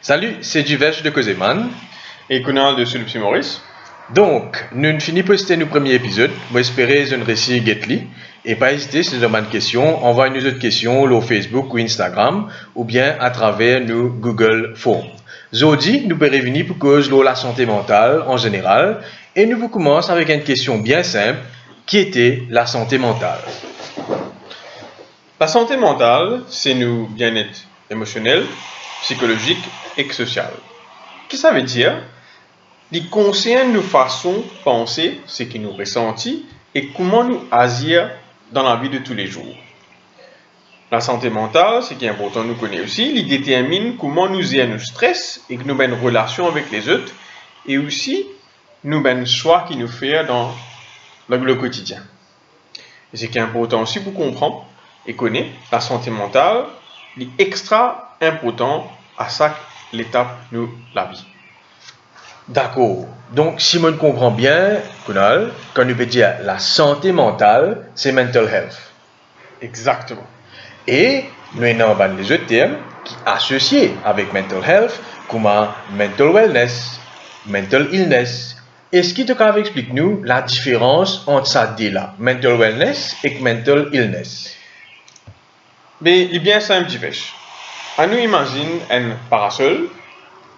Salut, c'est Duvesh de Causeman. Et Kunal de Sulpsi Maurice. Donc, nous finissons poster notre premier épisode. Moi, espérer un récit Getly. Et pas hésiter, si vous avez une question, envoyez-nous d'autres questions sur Facebook ou Instagram, ou bien à travers nos Google Forms. Aujourd'hui, nous pouvons revenir pour cause de la santé mentale en général. Et nous commençons avec une question bien simple, qui était la santé mentale. La santé mentale, c'est nous bien-être émotionnel, psychologique et social. Qu'est-ce que ça veut dire? Il concerne nos façons de penser, ce qui nous ressentit et comment nous agir dans la vie de tous les jours. La santé mentale, ce qui est important nous connaître aussi, il détermine comment nous gérons nos stress et que nous avons une relation avec les autres et aussi nous avons choix qui nous fait dans le quotidien. Et ce qui est important aussi pour comprendre et connaître la santé mentale, il est extra important à chaque étape de la vie. D'accord. Donc, si on comprend bien, Kunal, quand nous peut dire la santé mentale, c'est mental health. Exactement. Et nous avons les autres termes qui associés avec mental health, comme mental wellness, mental illness. Est-ce que tu peux expliquer nous la différence entre ces deux-là, mental wellness et mental illness? Mais il est bien simple, Divesh. À nous imagine un parasol.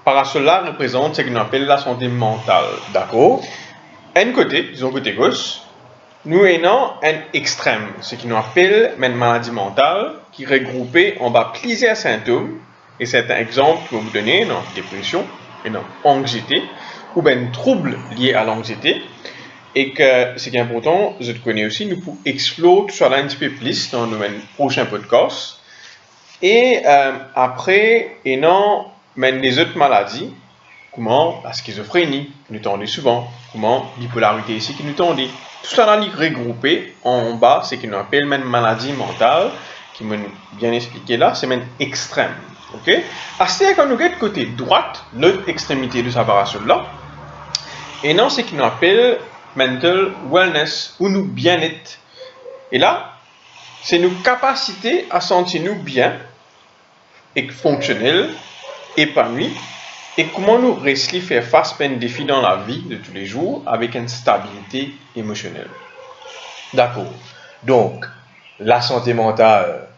Parasol là représente ce qu'on appelle la santé mentale. D'accord. Un côté, disons côté gauche, nous avons un extrême, ce qu'on appelle une maladie mentale, qui est regroupée en bas plusieurs symptômes. Et c'est un exemple que je vais vous donner dans dépression et dans anxiété, ou bien troubles liés à l'anxiété. Et que ce qui est important, je te connais aussi, nous pouvons explorer tout ça un petit peu plus dans nos prochains podcasts. Et après, et non, mais les autres maladies, comment la schizophrénie, qui nous tendait souvent, comment la bipolarité ici, qui nous tendait. Tout ça là, regroupé en bas, c'est ce qu'on appelle une maladie mentale, qui m'a bien expliqué là, c'est même extrême. Ok? Assez quand nous regardons côté droite, l'autre extrémité de sa séparation là, et non, c'est ce qu'on appelle mental wellness, ou nous bien-être. Et là, c'est nos capacités à sentir nous bien, et fonctionnels, épanouis, et comment nous réussir à faire face à un défi dans la vie de tous les jours avec une stabilité émotionnelle. D'accord. Donc, la santé mentale,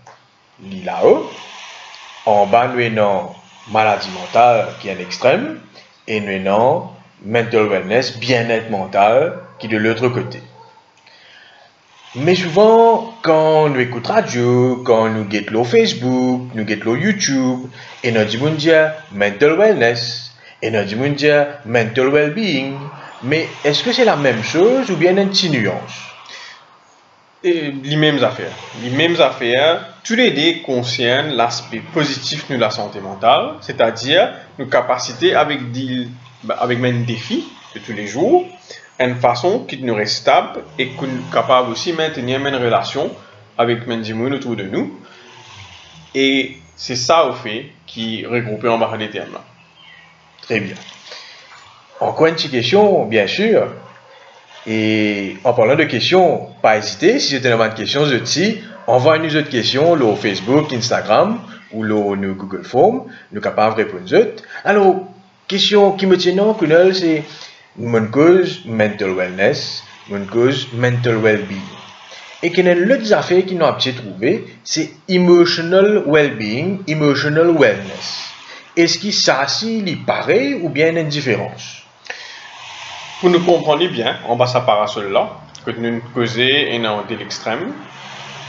là-haut, en bas, nous avons maladie mentale qui est un extrême, et nous avons mental wellness, bien-être mental, qui est de l'autre côté. Mais souvent, quand nous écoutons radio, quand nous guettons Facebook, nous guettons YouTube, et nous disons mental wellness, et nous disons mental well-being, mais est-ce que c'est la même chose ou bien une petite nuance? Les mêmes affaires, tous les deux concernent l'aspect positif de la santé mentale, c'est-à-dire nos capacités avec même défis de tous les jours, une façon qui nous reste stable et qui nous capable aussi de maintenir une relation avec les gens autour de nous. Et c'est ça au fait qui est regroupé en bas des termes là. Très bien. Encore une petite question, bien sûr. Et en parlant de questions, pas hésiter, si vous avez une question, envoyez-nous d'autres questions sur Facebook, Instagram ou sur nos Google Forms. Nous sommes capables de répondre aux autres. Alors, question qui me tient en Kunal, c'est mon cause mental wellness, mon cause mental well-being. Et qu'il y a l'autre affaire qui nous a trouvé, c'est emotional well-being, emotional wellness. Est-ce que ça, s'il est pareil ou bien une différence? Pour nous comprendre bien, on va séparer là, que nous causer de l'extrême.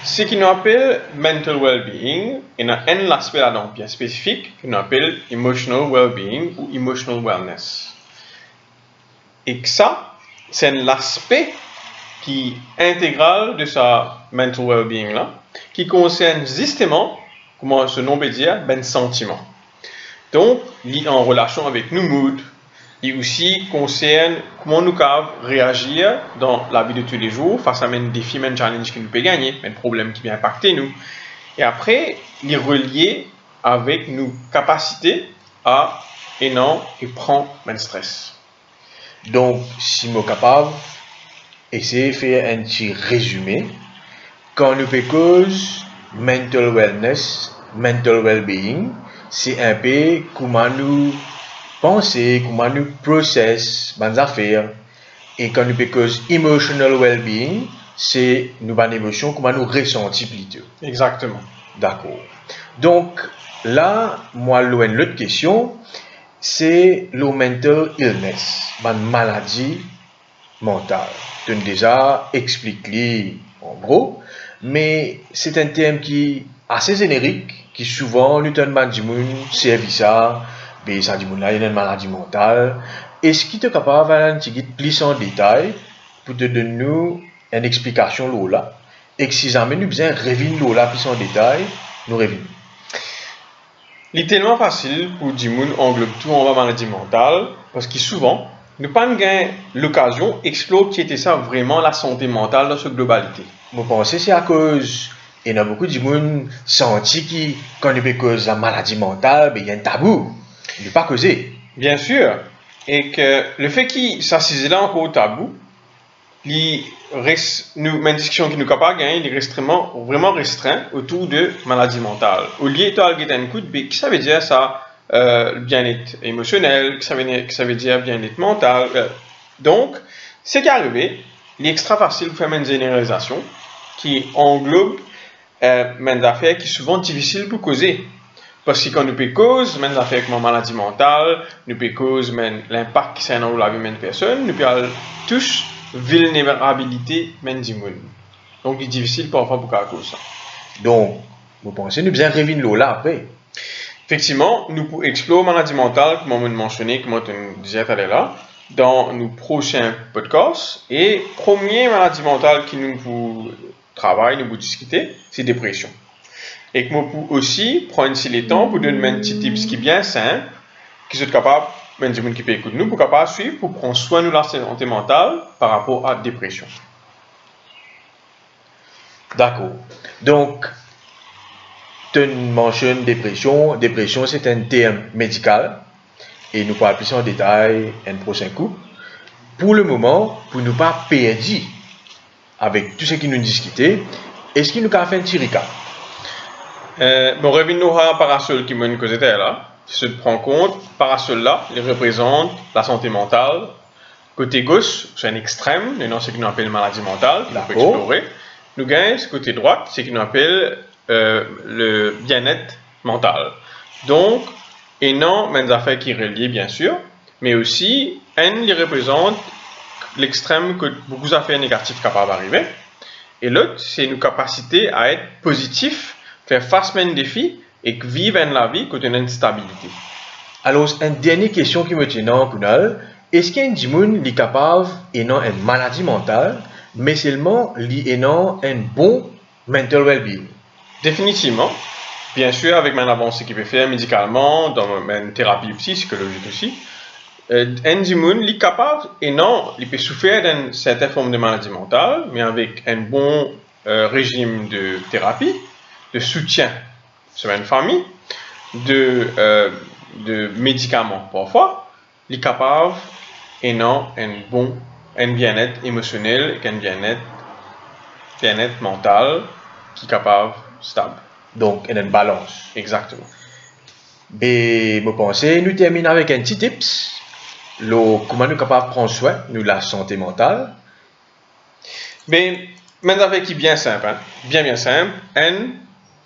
Ce qui nous appelle mental well-being, il y a un aspect là bien spécifique que nous appelle emotional well-being ou emotional wellness. Et que ça, c'est l'aspect qui est intégral de sa mental well-being là, qui concerne justement, comment ce nom veut dire, ben sentiment. Donc, il est en relation avec nos moods. Et aussi concerne comment nous pouvons réagir dans la vie de tous les jours face à un défi, un challenge qui nous peut gagner, un problème qui vient impacter nous. Et après, il est relié avec nos capacités à et prendre un stress. Donc, si nous sommes capables, essayer de faire un petit résumé. Quand nous faisons cause mental wellness, mental well-being, c'est un peu comment nous penser, comment nous process les affaires. Et quand nous parlons emotional well-being, c'est nous bonnes émotions, comment nous ressentir plutôt. Exactement. D'accord. Donc, là, moi, l'autre question, c'est le mental illness, une maladie mentale. Tu as déjà expliqué en gros, mais c'est un terme qui est assez générique, qui souvent nous donne des gens service ça, mais ça dit là il y a une maladie mentale. Est-ce qu'il est capable de faire plus en détail pour te donner nous une explication là, et que si jamais nous besoin revenir là plus en détail, nous revenons. C'est tellement facile pour dire qu'on englobe tout en maladie mentale parce que souvent, nous pas l'occasion d'explorer qui était ça vraiment la santé mentale dans sa globalité. Je pense que c'est à cause, il y a beaucoup de gens senti qui, quand on est cause de la maladie mentale, il y a un tabou, il ne pas causer. Bien sûr, et que le fait qu'il s'assise là encore au tabou, une discussion qui nous capable gagner, il est vraiment restreint autour de maladie mentale. Au lieu de regarder un coup, qui ça veut dire ça, bien-être émotionnel, qui ça veut dire bien-être mental. Donc, c'est qu'arrivé, il est extra facile de faire une généralisation qui englobe des affaires qui sont souvent difficiles pour causer. Parce que quand nous peut cause, même affaires comme maladie mentale, nous peut cause l'impact qui c'est dans la vie de personne, nous peut tous vulnérabilité même du monde. Donc, il est difficile parfois pour qu'à cause ça. Donc, vous pensez nous bien revenir là après? Effectivement, nous pouvons explorer la maladie mentale, comme on mentionné, comme on disait tout à l'heure, dans nos prochains podcasts. Et première maladie mentale qui nous pour travailler, nous pour discuter, c'est la dépression. Et que nous pouvons aussi prendre le temps pour donner un petit tips qui est bien simple, qui sont capables même des gens qui peuvent écouter nous pour capable suivre pour prendre soin de la santé mentale par rapport à la dépression. D'accord. Donc, tu mentionnes dépression. Dépression, c'est un terme médical et nous pourrons plus en détail un prochain coup. Pour le moment, pour ne pas perdre avec tout ce qui nous discuté, est-ce qu'il nous a fait un petit recap? Bon, revenons à parasol qui m'a causé là. Si tu te prends compte, parasol là, il représente la santé mentale. Côté gauche, c'est un extrême, et non ce qu'on appelle maladie mentale, qu'on peut explorer. Nous gagnons ce côté droit, c'est ce qu'on appelle le bien-être mental. Donc, et non, même des affaires qui sont reliées bien sûr, mais aussi, il représente l'extrême que beaucoup d'affaires négatives sont capables d'arriver. Et l'autre, c'est une capacité à être positif, faire face à un défi et vivre la vie quand on a une stabilité. Alors, une dernière question qui me tient en Kunal, est-ce qu'un gens est capable d'avoir une maladie mentale, mais seulement d'avoir un bon mental well-being? Définitivement. Bien sûr, avec mon avancée qu'il peut faire médicalement, dans une thérapie psychologique aussi, un gens est capable, et non, il peut souffrir d'une certaine forme de maladie mentale, mais avec un bon régime de thérapie, de soutien sur une famille, de médicaments parfois, il est capable et non un bien-être émotionnel et un bien-être mental qui est capable stable. Donc, il y a une balance. Exactement. Et je pense nous terminons avec un petit tips. Comment nous sommes capables de prendre soin de la santé mentale. Ben, maintenant avec qui bien simple, hein? bien simple,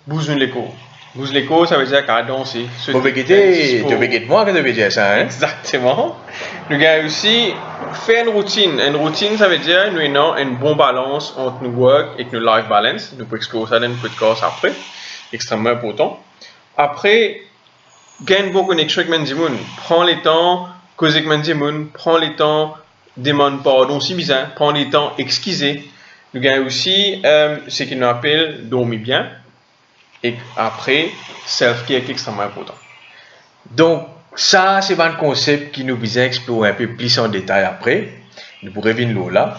bouge l'écho. Bouge l'écho, ça veut dire qu'à danser. Tu veux guetter moi que tu veux dire ça, hein? Exactement. Nous avons aussi fait une routine. Une routine, ça veut dire nous avons une bonne balance entre nos work et nos life balance. Nous pouvons explorer ça dans le podcast après. Extrêmement important. Après, gagne une bonne connexion avec les gens. Prends le temps, causer avec les gens. Prends le temps, demande pardon si bizarre. Prends le temps, excuser. Nous avons aussi ce qu'on appelle dormir bien. Et après, self-care qui est extrêmement important. Donc, ça, c'est un concept qui nous vise à explorer un peu plus en détail après. Nous pourrons revenir là.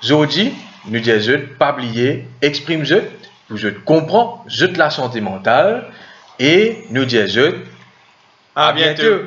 Aujourd'hui, nous disons, pas oublier, exprime vous comprendre la santé mentale et nous disons, à bientôt.